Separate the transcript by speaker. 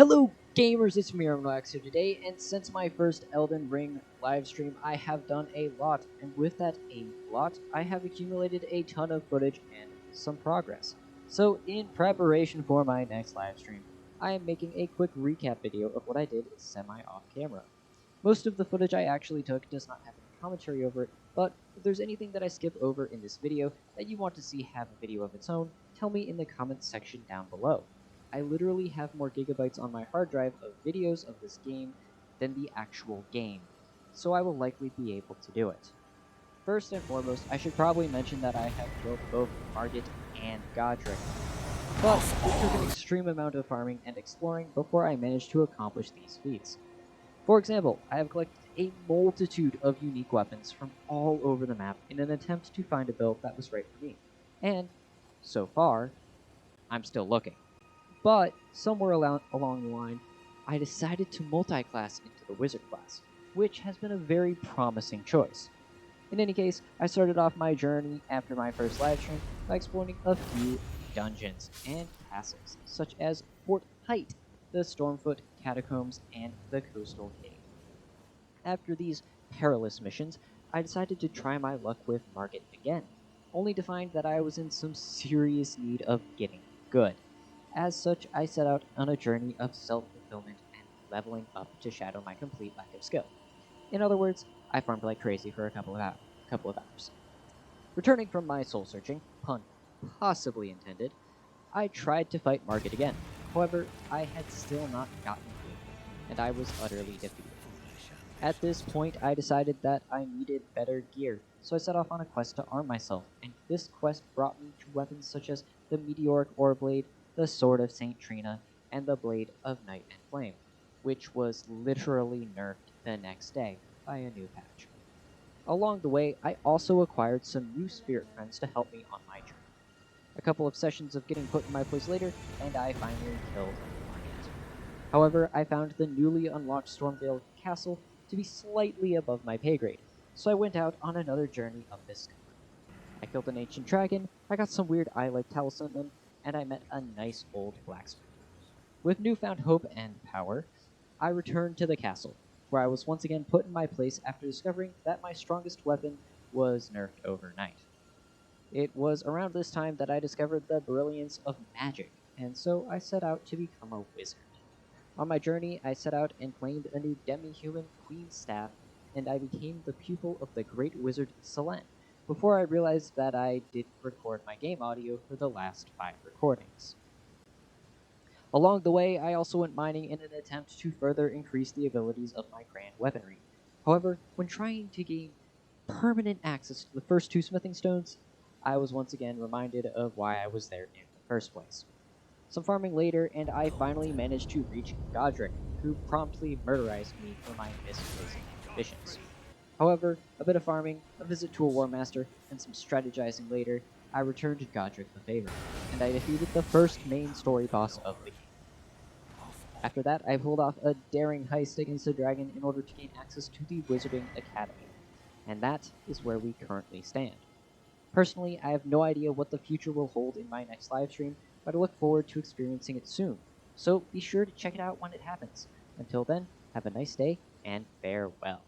Speaker 1: Hello gamers, it's me RmanWags here today, and since my first Elden Ring livestream, I have done a lot, and with that I have accumulated a ton of footage and some progress. So in preparation for my next livestream, I am making a quick recap video of what I did semi-off camera. Most of the footage I actually took does not have any commentary over it, but if there's anything that I skip over in this video that you want to see have a video of its own, tell me in the comments section down below. I literally have more gigabytes on my hard drive of videos of this game than the actual game, so I will likely be able to do it. First and foremost, I should probably mention that I have killed both Margit and Godric, but it took an extreme amount of farming and exploring before I managed to accomplish these feats. For example, I have collected a multitude of unique weapons from all over the map in an attempt to find a build that was right for me, and so far, I'm still looking. But somewhere along the line, I decided to multi-class into the wizard class, which has been a very promising choice. In any case, I started off my journey after my first livestream by exploring a few dungeons and castles, such as Fort Height, the Stormfoot Catacombs, and the Coastal Cave. After these perilous missions, I decided to try my luck with Margit again, only to find that I was in some serious need of getting good. As such, I set out on a journey of self-fulfillment and leveling up to shadow my complete lack of skill. In other words, I farmed like crazy for a couple of hours. Returning from my soul-searching, pun possibly intended, I tried to fight Margit again. However, I had still not gotten good, and I was utterly defeated. At this point, I decided that I needed better gear, so I set off on a quest to arm myself, and this quest brought me to weapons such as the Meteoric Ore Blade, the Sword of Saint Trina, and the Blade of Night and Flame, which was literally nerfed the next day by a new patch. Along the way, I also acquired some new spirit friends to help me on my journey. A couple of sessions of getting put in my place later, and I finally killed Margit. However, I found the newly unlocked Stormvale Castle to be slightly above my pay grade, so I went out on another journey of discovery. I killed an ancient dragon, I got some weird eye-like talisman, and I met a nice old blacksmith. With newfound hope and power, I returned to the castle, where I was once again put in my place after discovering that my strongest weapon was nerfed overnight. It was around this time that I discovered the brilliance of magic, and so I set out to become a wizard. On my journey, I set out and claimed a new demi-human queen staff, and I became the pupil of the great wizard Selen, before I realized that I didn't record my game audio for the last 5 recordings. Along the way, I also went mining in an attempt to further increase the abilities of my grand weaponry. However, when trying to gain permanent access to the first 2 smithing stones, I was once again reminded of why I was there in the first place. Some farming later, and I finally managed to reach Godric, who promptly murderized me for my misplaced ambitions. However, a bit of farming, a visit to a War Master, and some strategizing later, I returned Godric the favor, and I defeated the first main story boss of the game. After that, I pulled off a daring heist against a dragon in order to gain access to the Wizarding Academy, and that is where we currently stand. Personally, I have no idea what the future will hold in my next livestream, but I look forward to experiencing it soon, so be sure to check it out when it happens. Until then, have a nice day, and farewell.